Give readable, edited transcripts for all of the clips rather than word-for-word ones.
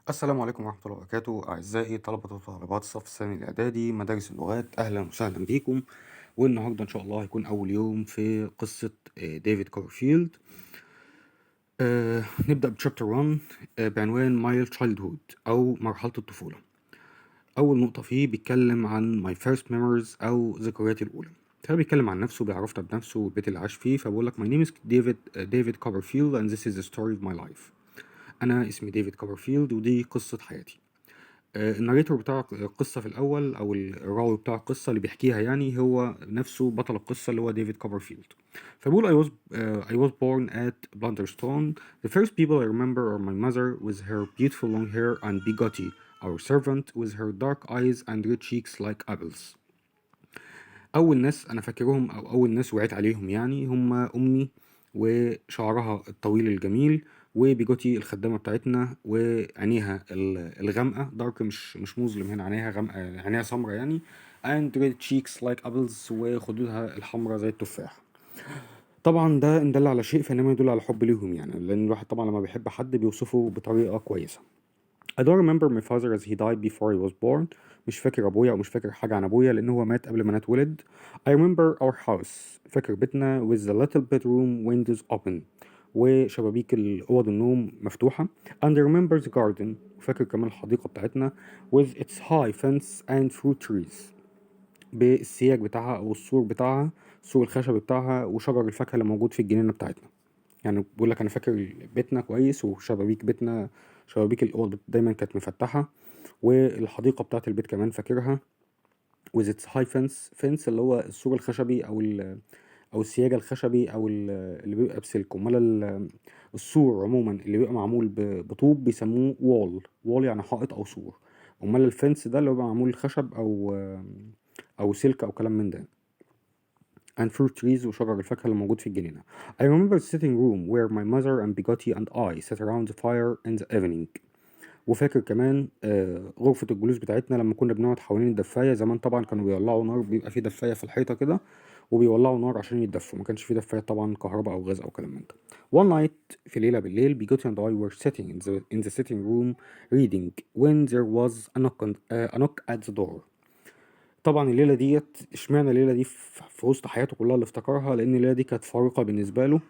السلام عليكم ورحمة الله وبركاته أعزائي طلبة وطالبات الصف الثاني الإعدادي مدارس اللغات، أهلا وسهلا بيكم. والنهاردة إن شاء الله هيكون أول يوم في قصة ديفيد كوبرفيلد. نبدأ بشابتر 1 بعنوان My Childhood أو مرحلة الطفولة. أول نقطة فيه بيتكلم عن My First Memories أو ذكرياتي الأولى. فبيتكلم عن نفسه، بيعرفنا بنفسه والبيت اللي عاش فيه. فبقول لك My name is David Copperfield and this is the story of my life. أنا اسمي ديفيد كوبرفيلد ودي قصة حياتي. الناريتور بتاع القصة في الأول أو الراوي بتاع القصة اللي بيحكيها يعني هو نفسه بطل القصة اللي هو ديفيد كوبرفيلد. فبيقول I was born at Blunderstone. The first people I remember are my mother with her beautiful long hair and Bigoti, our servant with her dark eyes and red cheeks like apples. أول ناس أنا فاكرهم أو أول ناس وعيت عليهم يعني هم أمي وشعرها الطويل الجميل وبيجوتي الخدامة بتاعتنا وعينيها الغامقة دارك مش مظلم هنا، عينيها غامقة، عينيها سمرة يعني and red cheeks like apples وخدودها الحمرا زي التفاح. طبعا ده إن دل على شيء فإنما يدل على حب ليهم يعني، لأن الواحد طبعا لما بيحب حد بيوصفه بطريقة كويسة. I don't remember my father as he died before I was born. مش فاكر أبويا أو مش فاكر حاجة عن أبويا لأن هو مات قبل ما أنا اتولد. I remember our house. فاكر بيتنا with the little bedroom windows open وشبابيك الأوض النوم مفتوحة. And I remember the garden. فاكر كمان الحديقة بتاعتنا with its high fence and fruit trees. بالسياج بتاعها أو السور بتاعها، السور الخشبي بتاعها وشجر الفاكهة اللي موجود في الجنينة بتاعتنا. يعني بقول لك انا فاكر بيتنا كويس وشبابيك بيتنا، شبابيك الاوض دايما كانت مفتحه، والحديقه بتاعه البيت كمان فاكرها with its high fence اللي هو السور الخشبي او السياجه الخشبي او اللي بيبقى بسلك. امال السور عموما اللي بيبقى معمول بطوب بيسموه وول يعني حائط او سور. امال الفنس ده اللي بيبقى معمول خشب او سلك او كلام من ده. and fruit trees وشجر الفاكهة اللي موجود في الجنينة. I remember the sitting room where my mother and Bigoti and I sat around the fire in the evening. وفاكر كمان غرفة الجلوس بتاعتنا لما كنا بنقعد حوالين الدفاية. زمان طبعا كانوا بيولعوا نار، بيبقى في دفاية في الحيطة كده وبيولعوا نار عشان يتدفوا، ما كانش في دفاية طبعا كهرباء أو غاز أو كلام من ده. One night في ليلة بالليل Bigoti and I were sitting in the sitting room reading when there was a knock at the door. طبعا الليلة ديت اشمعنى الليلة دي في وسط حياته كلها اللي افتكرها، لأن الليلة دي كانت فارقة بالنسبة له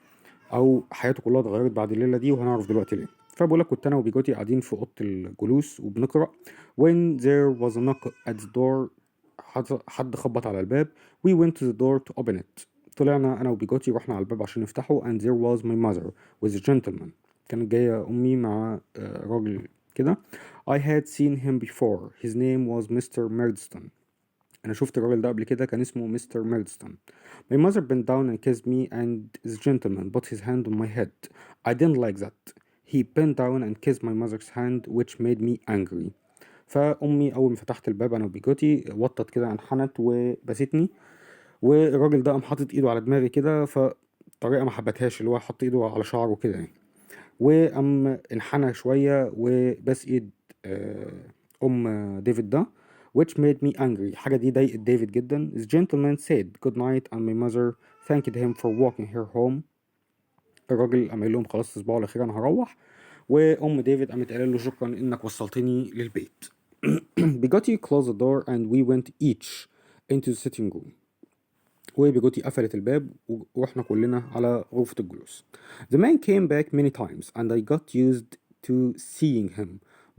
أو حياته كلها اتغيرت بعد الليلة دي وهنعرف دلوقتي ليه. فبقول لك كنت أنا وبيجوتي قاعدين في أوضة الجلوس وبنقرأ when there was a knock at the door. حد خبط على الباب. we went to the door to open it. طلعنا أنا وبيجوتي رحنا على الباب عشان نفتحه and there was my mother with a gentleman. كانت جاية أمي مع راجل كده. I had seen him before. His name was Mr. Murdstone. أنا شفت الراجل ده قبل كده، كان اسمه مستر ميردستون. My mother bent down and kissed me and the gentleman put his hand on my head. I didn't like that. He bent down and kissed my mother's hand which made me angry. فأمي أول ما فتحت الباب أنا وبيجوتي وطت كده انحنت وبستني، والراجل ده قام حاطط إيده على دماغي كده فطريقة ما حبتهاش، اللي هو حط إيده على شعره كده يعني، وقام انحنى شوية وبس إيد أم ديفيد ده which made me angry. حاجة دي ضايقت ديفيد جدا. The gentleman said good night and my mother thanked him for walking her home. الراجل قام قايل لهم خلاص تصبحوا على خير أنا هروح، وأم ديفيد قامت قايله له شكرا إنك وصلتني للبيت. بيجوتي closed the door and we went each into the sitting room. وبيجوتي قفلت الباب ورحنا كلنا على غرفة الجلوس. The man came back many times and I got used to seeing him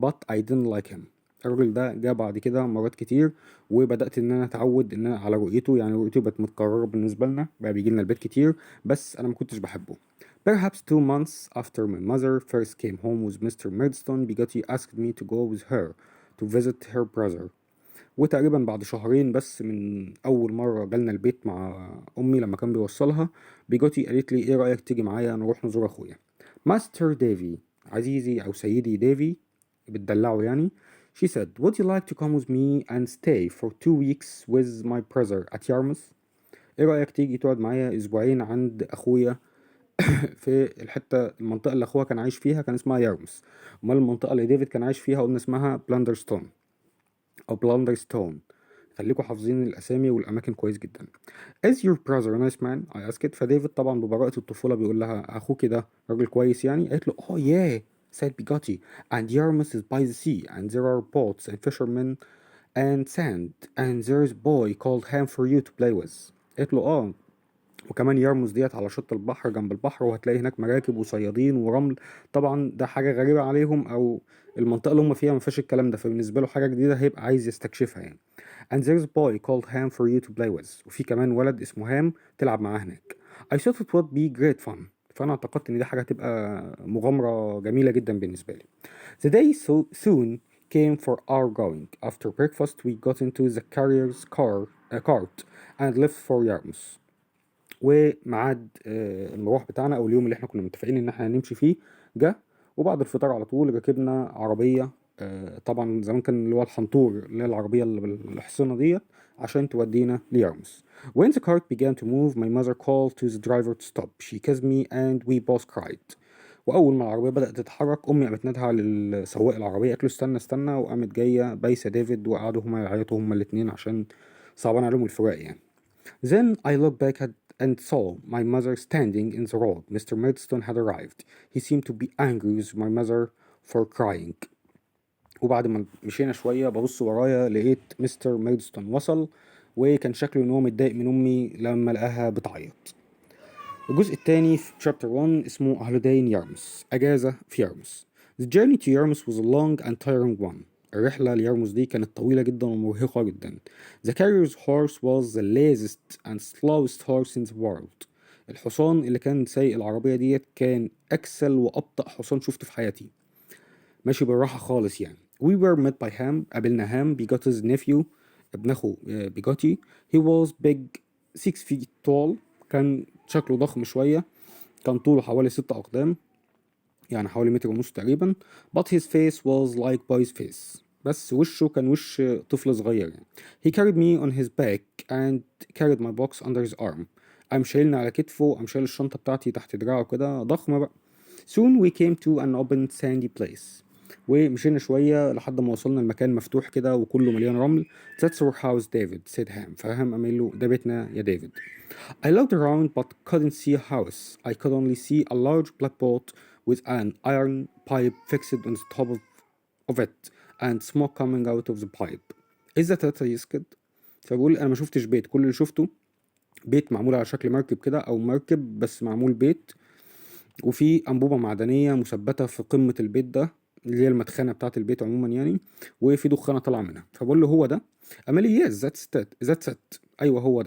but I didn't like him. الراجل ده جه بعد كده مرات كتير وبدأت إن أنا أتعود إن أنا على رؤيته، يعني رؤيته بقت متكررة بالنسبة لنا، بقى بيجي لنا البيت كتير بس أنا ما كنتش بحبه. Perhaps 2 months after my mother first came home with Mr. Murdstone, Bigoti asked me to go with her to visit her brother. وتقريبا بعد شهرين بس من أول مرة جالنا البيت مع أمي لما كان بيوصلها، بيجوتي قالت لي إيه رأيك تيجي معايا نروح نزور أخويا ماستر ديفي، عزيزي أو سيدي ديفي، بتدلعه يعني. She said, would you like to come with me and stay for 2 weeks with my brother at Yarmouth? إيه رأيك تيجي تقعد معايا أسبوعين عند أخويا في المنطقة اللي أخويا كان عايش فيها كان اسمها يارموث. أمال المنطقة اللي ديفيد كان عايش فيها قلنا اسمها بلاندرستون أو بلاندرستون. خليكوا حافظين الأسامي والأماكن كويس جدا. Is your brother a nice man? I asked. فديفيد طبعا ببراءة الطفولة بيقول لها أخوك ده راجل كويس يعني؟ قالت له oh yeah said Bigoti, and Yarmouth is by the sea, and there are boats and fishermen and sand, and there's a boy called Ham for you to play with. قالت له وكمان يرمز ديت على شط البحر جنب البحر، وهتلاقي هناك مراكب وصيادين ورمل. طبعا ده حاجة غريبة عليهم، او المنطقة اللي هم فيها ما فيهاش الكلام ده، فبالنسبة له حاجة جديدة هيبقى عايز يستكشفها يعني. and there's a boy called Ham for you to play with. وفي كمان ولد اسمه هام تلعب معاه هناك. I thought it would be great fun. فأنا اعتقدت إن دي حاجة هتبقى مغامرة جميلة جدا بالنسبة لي. The day soon came for our going. After breakfast we got into the carrier's cart and left for Yarmouth. وميعاد المروح بتاعنا او اليوم اللي احنا كنا متفقين ان احنا هنمشي فيه جه، وبعد الفطار على طول ركبنا عربية. طبعا زمان كان اللي هو الحنطور، اللي هي العربية اللي بالحصينة ديت، عشان تودينا ليارموس. When the cart began to move, my mother called to the driver to stop. She kissed me and we both cried. واول ما العربيه بدات تتحرك، امي قامت نادها للسواق العربيه، قالت له استنى استنى، وقامت جايه بايسه ديفيد، وقعدوا هما يعيطوا هما الاثنين عشان صعبان عليهم الفراق يعني. Then I looked back and saw my mother standing in the road. Mr. Murdstone had arrived. He seemed to be angry with my mother for crying. وبعد ما مشينا شوية ببص ورايا لقيت مستر ميردستون وصل، وكان شكله ان هو متضايق من امي لما لقاها بتعيط. الجزء الثاني في chapter 1 اسمه A Holiday in Yarmouth، أجازة في يارموث. The journey to Yarmouth was a long and tiring one. الرحلة ليارموث دي كانت طويلة جدا ومرهقة جدا. The carrier's horse was the laziest and slowest horse in the world. الحصان اللي كان سايق العربية ديت كان أكسل وأبطأ حصان شفته في حياتي، ماشي بالراحة خالص يعني. We were met by Ham. قابلنا هام، Bigotti's nephew، ابن أخو بيجوتي. He was big 6 feet tall. كان شكله ضخم شوية، كان طوله حوالي 6 أقدام، يعني حوالي 1.5 متر تقريبا. But his face was like boy's face. بس وشه كان وش طفل صغير يعني. He carried me on his back and carried my box under his arm. قام شايلني على كتفه، قام شايل الشنطة بتاعتي تحت دراعه كده، ضخمة بقى. Soon we came to an open sandy place. ومشينا شوية لحد ما وصلنا المكان مفتوح كده وكله مليان رمل. That's our house, David, said Ham. فهم قام له ده بيتنا يا ديفيد. I looked around but couldn't see a house. I could only see a large black boat with an iron pipe fixed on the top of it and smoke coming out of the pipe. Is that it? يسكت. فبقول أنا ما شفتش بيت، كل اللي شفته بيت معمول على شكل مركب كده، أو مركب بس معمول بيت، وفي أنبوبة معدنية مثبتة في قمة البيت ده، اللي هي المدخنة بتاعة البيت عموما يعني، وفي دخانة طالعة منها. فبقول له هو ده؟ قال لي yes that's it. أيوه هو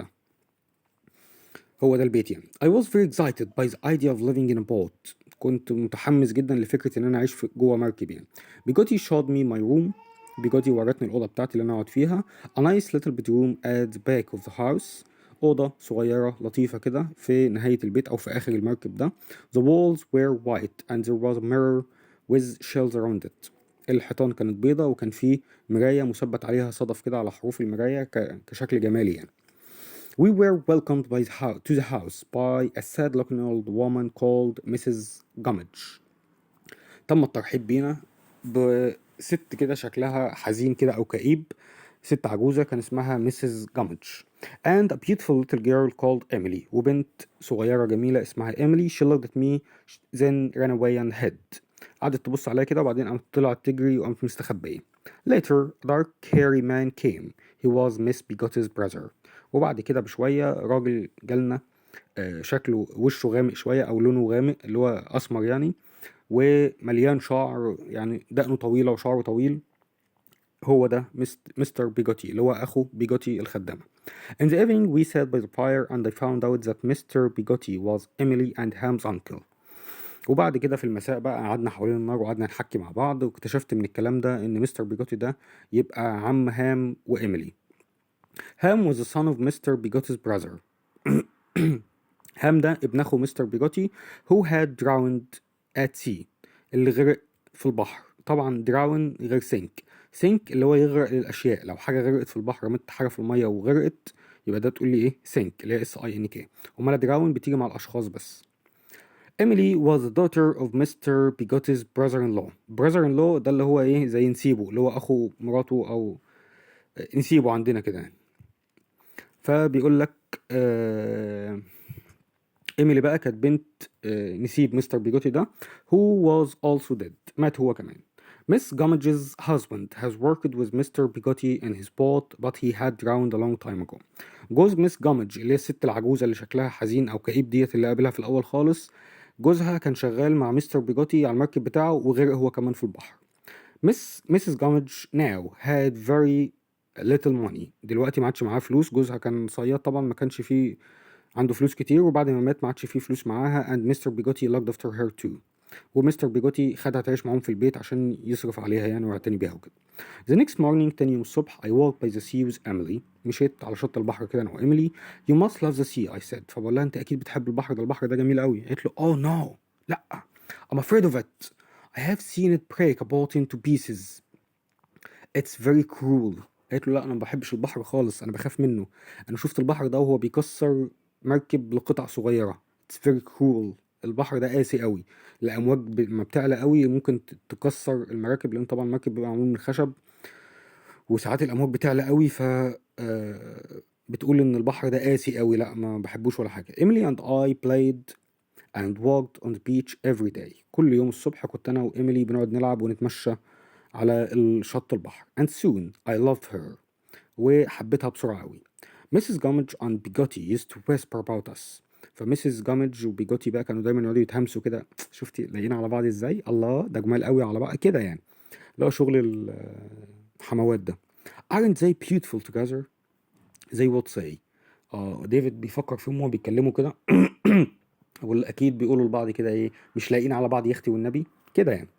ده البيت يعني. I was very excited by the idea of living in a boat. كنت متحمس جدا لفكرة ان انا اعيش جوه مركب يعني. بيجوتي showed me my room. بيجوتي ورتني الأوضة بتاعتي اللي انا اقعد فيها. A nice little bedroom at the back of the house. أوضة صغيرة لطيفة كده في نهاية البيت أو في آخر المركب ده. The walls were white and there was a mirror with shells around it. الحيطان كانت بيضة وكان فيه مراية مثبت عليها صدف كده على حروف المراية كشكل جمالي يعني. We were welcomed to the house by a sad-looking old woman called Mrs. Gummidge. تم الترحيب بينا بست كده شكلها حزين كده أو كئيب، ست عجوزة كان اسمها Mrs. Gummidge. And a beautiful little girl called Emily. وبنت صغيرة جميلة اسمها Emily. She looked at me, then ran away and hid. قعدت تبص عليا كده وبعدين قامت طلعت تجري وقامت مستخبية. Later, a dark hairy man came. He was Miss Bigotti's brother. وبعد كده بشوية راجل جالنا، شكله وشه غامق شوية أو لونه غامق اللي هو أسمر يعني، ومليان شعر يعني، دقنه طويلة وشعره طويل. هو ده مستر بيجوتي اللي هو أخو بيجوتي الخدامة. In the evening we sat by the fire and I found out that Mr. Bigoti was Emily and Ham's uncle. وبعد كده في المساء بقى قعدنا حوالين النار وقعدنا نحكي مع بعض، واكتشفت من الكلام ده إن مستر بيجوتي ده يبقى عم هام وإيميلي. هام was the son of Mr. Bigotti's brother. هام ده ابن أخو مستر بيجوتي who had drowned at sea، اللي غرق في البحر. طبعا drown غير sink اللي هو يغرق الأشياء. لو حاجة غرقت في البحر، رميت حاجة في المية وغرقت، يبقى ده تقول لي إيه؟ sink اللي هي SINK. أمال drown بتيجي مع الأشخاص بس. Emily was the daughter of Mr. Bigotti's brother-in-law. brother-in-law ده اللي هو إيه؟ زي نسيبه، اللي هو أخو مراته أو نسيبه عندنا كده يعني. فبيقول لك إيميلي بقى كانت بنت نسيب مستر بيجوتي ده who was also dead، مات هو كمان. Miss Gummidge's husband has worked with Mr. Bigotti in his boat but he had drowned a long time ago. جوز ميس جامج اللي هي الست العجوزة اللي شكلها حزين أو كئيب ديت اللي قابلها في الأول خالص، جوزها كان شغال مع مستر بيجوتي على المركب بتاعه وغرق هو كمان في البحر. Mrs. Gummidge now had very little money. دلوقتي ما عادش معاها فلوس، جوزها كان صياد طبعا ما كانش فيه عنده فلوس كتير، وبعد ما مات ما عادش فيه فلوس معاها and Mr. Bigotti looked after her too. ومستر بيجوتي خدها تعيش معاهم في البيت عشان يصرف عليها يعني ويعتني بيها وكده. The next morning تاني يوم الصبح I walked by the sea with Emily. مشيت على شط البحر كده أنا وإيميلي. You must love the sea I said. فبقول لها أنت أكيد بتحب البحر ده، البحر ده جميل قوي. قالت له oh no لأ I'm afraid of it. I have seen it break a boat into pieces. It's very cruel. قالت له لا أنا ما بحبش البحر خالص، أنا بخاف منه. أنا شفت البحر ده وهو بيكسر مركب لقطع صغيرة. It's very cruel. البحر ده قاسي قوي، الأمواج ما بتعلى قوي ممكن تكسر المراكب، لأن طبعا المركب بيبقى معمول من خشب وساعات الأمواج بتعلى قوي، ف بتقول إن البحر ده قاسي قوي، لا ما بحبوش ولا حاجة. Emily and I played and walked on the beach every day. كل يوم الصبح كنت أنا وإيميلي بنقعد نلعب ونتمشى على الشط البحر. And soon I loved her. وحبيتها بسرعة قوي. Mrs. Gummidge and Bigotti used to whisper about us. فميسيس جامج وبيجوتي بقى كانوا دايما يقعدوا يتهمسوا كده، شفتي لاقيين على بعض ازاي، الله ده جمال قوي على بعض كده يعني، لا شغل الحموات ده. aren't they beautiful together they would say. ديفيد بيفكر فيهم وهو بيتكلموا كده والاكيد بيقولوا لبعض كده ايه، مش لاقيين على بعض يا اختي والنبي كده يعني.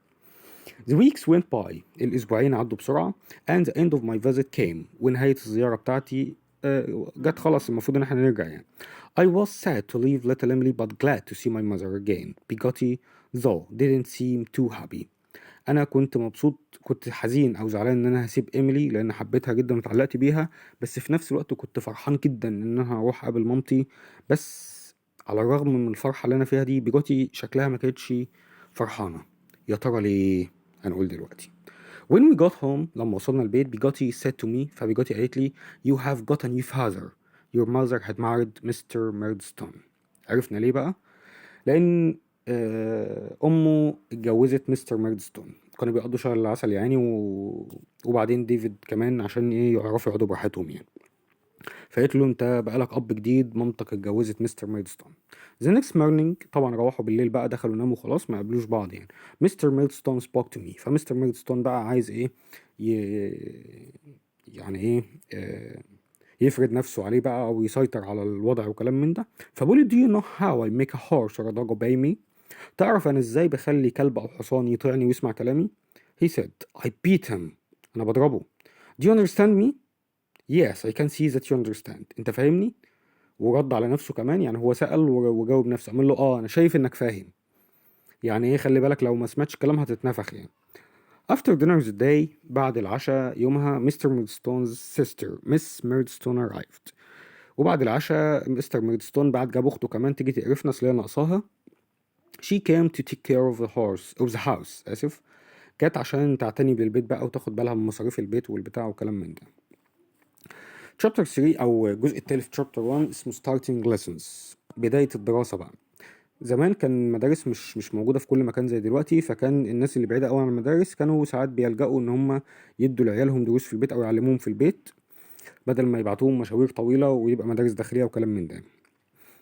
The weeks went by. الأسبوعين عدوا بسرعة. And the end of my visit came. ونهاية الزيارة بتاعتي جت خلاص، المفروض إن احنا نرجع يعني. I was sad to leave little Emily but glad to see my mother again. Bigotti though didn't seem too happy. أنا كنت مبسوط، كنت حزين أو زعلان إن أنا هسيب إيميلي لأن حبيتها جدا واتعلقت بيها، بس في نفس الوقت كنت فرحان جدا إن أنا هروح أقابل مامتي. بس على الرغم من الفرحة اللي أنا فيها دي، بيجوتي شكلها ما كانتش فرحانة. يا ترى ليه؟ هنقول دلوقتي. When we got home لما وصلنا البيت بيجوتي said to me، فبيجوتي قالت لي you have got a new father. Your mother had married Mr. Murdstone. عرفنا ليه بقى؟ لأن أمه اتجوزت مستر ميردستون، كانوا بيقضوا شهر العسل يعني وبعدين ديفيد كمان عشان ايه يعرفوا يقعدوا براحتهم يعني. فقالت له انت بقالك اب جديد، مامتك اتجوزت مستر ميردستون. The next morning طبعا روحوا بالليل بقى، دخلوا ناموا خلاص ما قابلوش بعض يعني. مستر ميردستون spoke to me. فمستر ميردستون بقى عايز ايه يعني ايه يفرض نفسه عليه بقى او يسيطر على الوضع وكلام من ده. فبقول do you know how I make a horse or a dog obey me. تعرف انا ازاي بخلي كلب او حصان يطيعني ويسمع كلامي. He said I beat him. انا بضربه. Do you understand me. Yes I can see that you understand. انت فاهمني. ورد على نفسه كمان يعني، هو سأل وجاوب نفسه، قال له انا شايف انك فاهم يعني ايه، خلي بالك لو ما سمعتش كلام هتتنفخ يعني. After dinner the day بعد العشاء يومها مستر ميردستون's sister Miss Murdstone arrived. وبعد العشاء مستر ميردستون بعد جاب اخته كمان تيجي تقرفنا اصل هي ناقصاها. She came to take care of the house آسف. جت عشان تعتني بالبيت بقى وتاخد بالها من مصاريف البيت والبتاع وكلام من ده. Chapter 3 أو الجزء التالت في Chapter 1 اسمه Starting Lessons، بداية الدراسة بقى. زمان كان المدارس مش موجودة في كل مكان زي دلوقتي، فكان الناس اللي بعيدة قوي عن المدارس كانوا ساعات بيلجأوا إن هم يدوا لعيالهم دروس في البيت أو يعلموهم في البيت بدل ما يبعتوهم مشاوير طويلة ويبقى مدارس داخلية وكلام من ده.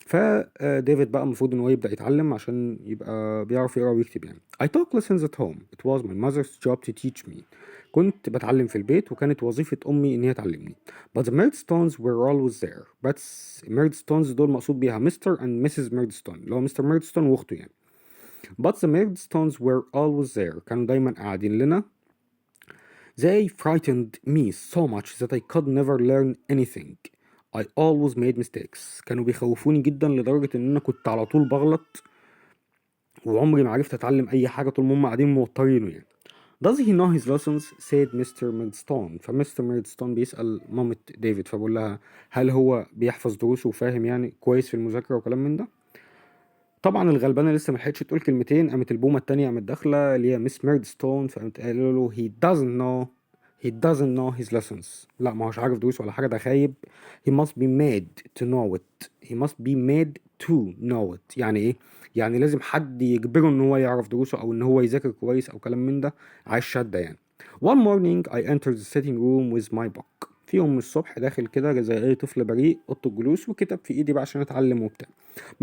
فديفيد بقى المفروض ان هو يبدأ يتعلم عشان يبقى بيعرف يقرا ويكتب يعني. I took lessons at home. It was my mother's job to teach me. كنت بتعلم في البيت وكانت وظيفة أمي إن هي تعلمني. But the Murdstones were always there. بس Murdstones دول مقصود بيها مستر and Mrs. Murdstone اللي هو مستر ميردستون وأخته يعني. But the Murdstones were always there. كانوا دايما قاعدين لنا. They frightened me so much that I could never learn anything. I always made mistakes. كانوا بيخوفوني جدا لدرجة ان انا كنت على طول بغلط وعمري ما عرفت اتعلم اي حاجة طول ما هم قاعدين موترينه يعني. Does he know his lessons? said Mr. Murdstone. فمستر ميردستون بيسأل مامة ديفيد، فبقول لها هل هو بيحفظ دروسه وفاهم يعني كويس في المذاكرة وكلام من ده. طبعا الغلبانة لسه ملحقتش تقول كلمتين، قامت البومة التانية قامت داخلة اللي هي مس ميردستون، فقامت قايله له he doesn't know his lessons. لا ما هوش عارف دروس ولا حاجة، ده خايب. he must be made to know it. he must be made to know it. يعني ايه؟ يعني لازم حد يجبره ان هو يعرف دروسه او ان هو يذاكر كويس او كلام من ده. عايز شدة يعني. One morning I entered the sitting room with my book. في يوم الصبح داخل كده زي اي طفل بريء اوضه الجلوس وكتاب في ايدي بقى عشان اتعلم وبتاع.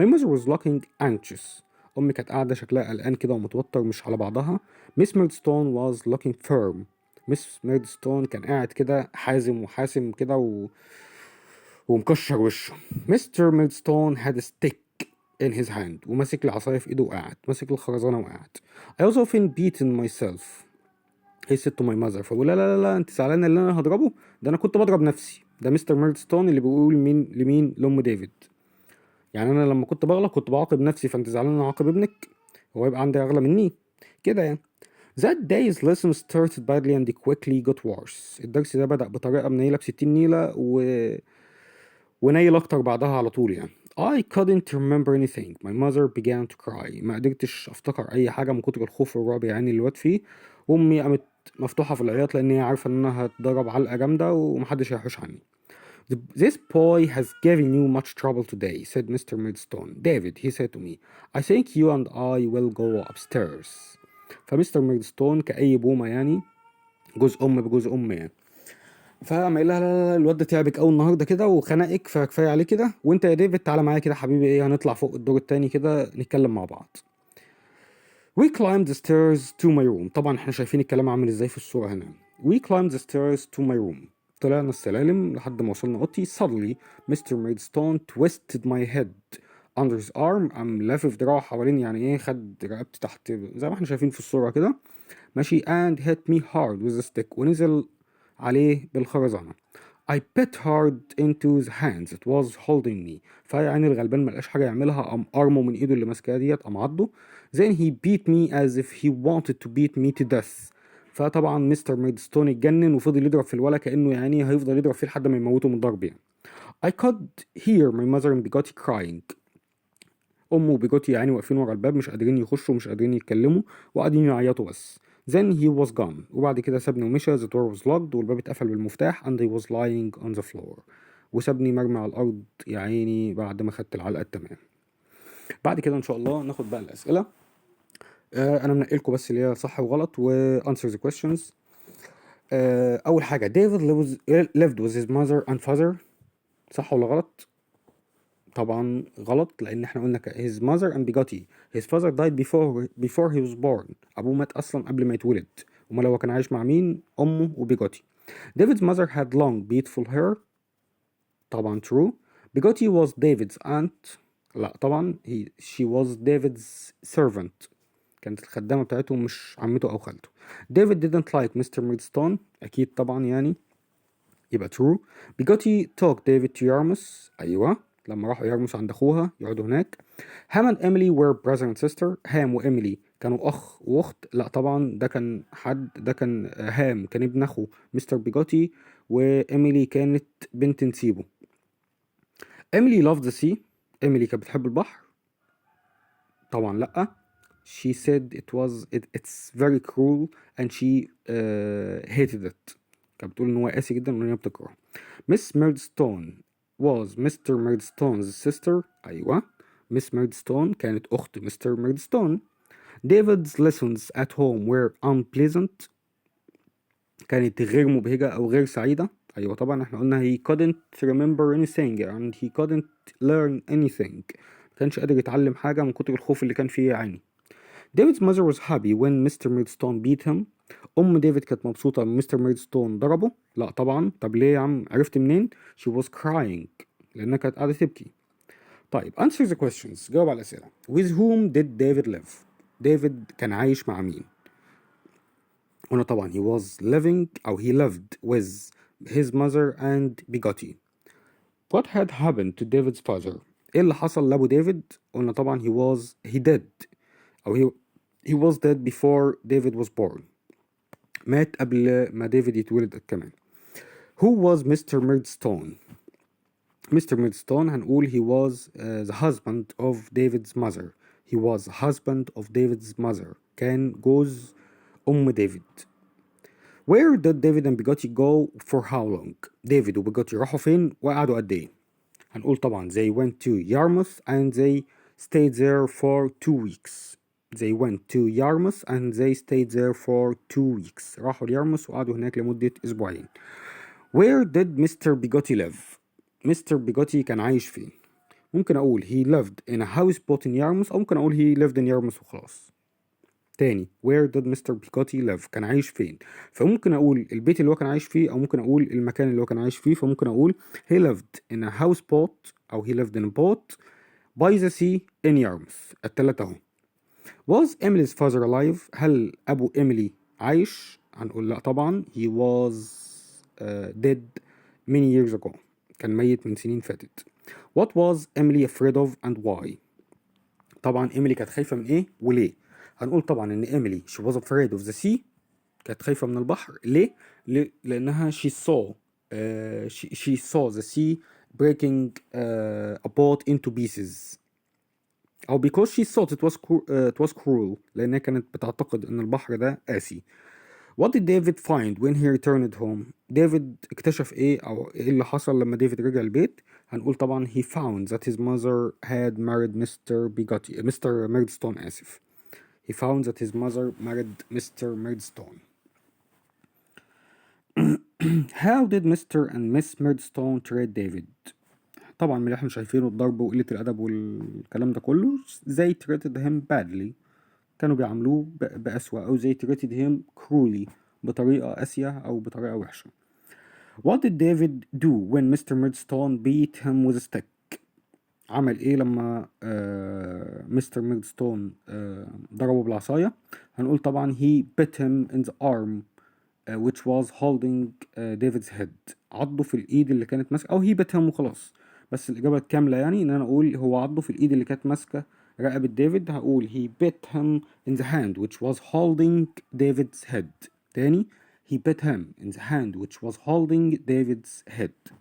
My mother was looking anxious. امي كانت قاعده شكلها قلقان كده ومتوتر مش على بعضها. Miss Murdstone was looking firm. مس ميردستون كان قاعد كده حازم وحاسم كده ومكشر وشه. مستر ميردستون had a stick in his hand. وماسك العصاية في ايده وقاعد ماسك الخرزانة وقاعد. I was often beaten myself. He said to my mother. فبقول لا لا لا انت زعلانة اللي انا هضربه؟ ده انا كنت بضرب نفسي. ده مستر ميردستون اللي بيقول مين لمين لأم ديفيد. يعني انا لما كنت بغلط كنت بعاقب نفسي فانت زعلان انا عاقب ابنك؟ هو يبقى عندي اغلى مني كده يعني. That day's lesson started badly and quickly got worse. الدرس ده بدأ بطريقة منيلة ب60 نيلة ونيل أكتر بعدها على طول يعني. I couldn't remember anything. My mother began to cry. ما قدرتش أفتكر أي حاجة من كتر الخوف والرعب يعني اللي الواد فيه. وأمي قامت مفتوحة في العياط لأن هي عارفة إن أنا هتضرب علقة جامدة ومحدش هيحوش عني. This boy has given you much trouble today, said Mr. Murdstone. David, he said to me, I think you and I will go upstairs. فمستر ميردستون كأي بومة يعني جزء بجزء يعني. فقام قايل لها لا لا لا الواد ده تعبك قوي النهارده كده وخنقك فكفايه عليه كده وانت يا ديفيد تعالى معايا كده حبيبي ايه هنطلع فوق الدور التاني كده نتكلم مع بعض. We climbed the stairs to my room. طبعا احنا شايفين الكلام عامل ازاي في الصورة هنا. We climbed the stairs to my room. طلعنا السلالم لحد ما وصلنا اوضتي. Suddenly Mr. Murdstone twisted my head under his arm. قام لافف دراعه حوالين يعني ايه خد رقبتي تحت زي ما احنا شايفين في الصورة كده ماشي and hit me hard with a stick ونزل عليه بالخرزانة. I bit hard into the hands it was holding me. فيعني الغلبان ملقاش حاجة يعملها قام قرمه من ايده اللي ماسكاها ديت قام عضه. Then he beat me as if he wanted to beat me to death. فطبعا مستر ميدستون اتجنن وفضل يضرب في الولا كأنه يعني هيفضل يضرب فيه لحد ما يموته من ضرب يعني. I could hear my mother and Bigotty crying. أمه وبيجوتي يعني واقفين ورا الباب مش قادرين يخشوا مش قادرين يتكلموا وقاعدين يعيطوا بس. Then he was gone. وبعد كده سابني ومشى. The door was locked والباب اتقفل بالمفتاح and he was lying on the floor. وسابني مرمي على الأرض يا عيني بعد ما خدت العلقة التمام. بعد كده إن شاء الله ناخد بقى الأسئلة. أنا منقلكوا بس اللي هي صح وغلط و answer the questions. أول حاجة David lived with his mother and father. صح ولا غلط؟ طبعا غلط لان احنا قلنا his mother and Bigotty. his father died before he was born. ابوه مات اصلا قبل ما يتولد. امال هو كان عايش مع مين؟ امه وبيجوتي. David's mother had long beautiful hair. طبعا true. Bigotty was David's aunt. لا طبعا she was David's servant. كانت الخدامة بتاعته مش عمته او خالته. David didn't like Mr. Murdstone. اكيد طبعا يعني يبقى true. Bigotty took David to Yarmouth. ايوه لما راحوا يرمس عند اخوها يقعدوا هناك. هام and Emily were brother and sister. هام وإيميلي كانوا اخ واخت. لا طبعا ده كان حد ده كان هام كان ابن اخو مستر بيجوتي وإيميلي كانت بنت نسيبه. إيميلي loved the sea. إيميلي كانت بتحب البحر. طبعا لا. she said it's very cruel and she hated it. كانت بتقول ان هو قاسي جدا وان هي بتكرهه. Miss Murdstone was Mr. Murdstone's sister. أيوة Miss Murdstone كانت أخت Mr. Murdstone. David's lessons at home were unpleasant. كانت غير مبهجة أو غير سعيدة. أيوة طبعا احنا قلنا he couldn't remember anything and he couldn't learn anything. مكانش قادر يتعلم حاجة من كتر الخوف اللي كان فيه يعني. David's mother was happy when Mr. Murdstone beat him. أم ديفيد كانت مبسوطة لما مستر ميردستون ضربه. لا طبعا. طب ليه يا عم عرفت منين؟ She was crying لأنها كانت قاعدة تبكي. طيب answer the questions. جاوب على الأسئلة. With whom did David live? ديفيد كان عايش مع مين؟ هنا طبعا he was living أو he lived with his mother and Bigotty. What had happened to David's father? إيه اللي حصل لأبو ديفيد؟ قلنا طبعا he dead أو he was dead before David was born. مات قبل ما ديفيد يتولد كمان. Who was Mr. Murdstone? Mr. Murdstone هنقول he was the husband of David's mother. He was husband of David's mother. كان جوز أم ديفيد. Where did David and Bigotty go for how long? ديفيد وبيجوتي راحوا فين وقعدوا قد إيه؟ هنقول طبعا they went to Yarmouth and they stayed there for 2 weeks. They went to Yarmouth and they stayed there for 2 weeks. راحوا ليارموث وقعدوا هناك لمدة أسبوعين. Where did Mr. Bigotti live? Mr. Bigotti كان عايش فين؟ ممكن أقول he lived in a houseboat in Yarmouth، أو ممكن أقول he lived in Yarmouth وخلاص. تاني where did Mr. Bigotti live؟ كان عايش فين؟ فممكن أقول البيت اللي هو كان عايش فيه، أو ممكن أقول المكان اللي هو كان عايش فيه. فممكن أقول he lived in a houseboat أو he lived in a boat by the sea in Yarmouth. التلاتة أهو. Was Emily's father alive؟ هل أبو إيميلي عايش؟ هنقول لأ طبعا he was dead many years ago. كان ميت من سنين فاتت. What was Emily afraid of and why؟ طبعا إيميلي كانت خايفة من إيه وليه؟ هنقول طبعا إن إيميلي she was afraid of the sea، كانت خايفة من البحر. ليه؟ لأنها she saw the sea breaking a boat into pieces، أو because she thought it was cruel، لأنها كانت بتعتقد إن البحر ده قاسي. What did David find when he returned home؟ ديفيد اكتشف إيه أو إيه اللي حصل لما ديفيد رجع البيت؟ هنقول طبعا he found that his mother had married Mr. Murdstone. آسف. He found that his mother married Mr. Murdstone. How did Mr. and Miss Murdstone treat David؟ طبعا من اللي احنا شايفينه الضرب وقلة الأدب والكلام ده كله. they treated him badly، كانوا بيعاملوه بأسوأ، أو they treated him cruelly، بطريقة قاسية أو بطريقة وحشة. What did David do when Mr. Murdstone beat him with a stick؟ عمل إيه لما مستر ميردستون ضربه بالعصاية؟ هنقول طبعا he bit him in the arm which was holding David's head. عضه في الإيد اللي كانت ماسكة، أو he bit him وخلاص. بس الإجابة الكاملة يعني إن أنا أقول هو عضه في الإيد اللي كانت ماسكة رقبة ديفيد. هقول he bit him in the hand which was holding David's head. تاني he bit him in the hand which was holding David's head.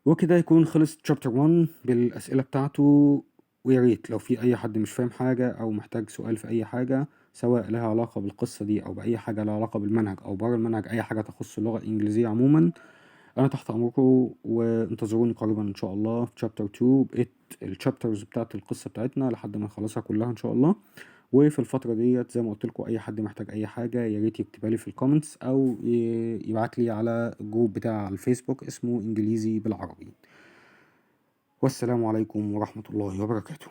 وكده يكون خلص chapter 1 بالأسئلة بتاعته. ويا ريت لو في أي حد مش فاهم حاجة أو محتاج سؤال في أي حاجة سواء لها علاقة بالقصة دي أو بأي حاجة لها علاقة بالمنهج أو بره المنهج، أي حاجة تخص اللغة الإنجليزية عموما، أنا تحت أمركم. وانتظروني قريبا إن شاء الله في chapter 2 بقيت الشابترز بتاعت القصة بتاعتنا لحد ما نخلصها كلها إن شاء الله. وفي الفترة ديت زي ما قلت لكم أي حد محتاج أي حاجة يا ريت يكتبها لي في الكومنتس أو يبعت لي على الجروب بتاع الفيسبوك اسمه إنجليزي بالعربي. والسلام عليكم ورحمة الله وبركاته.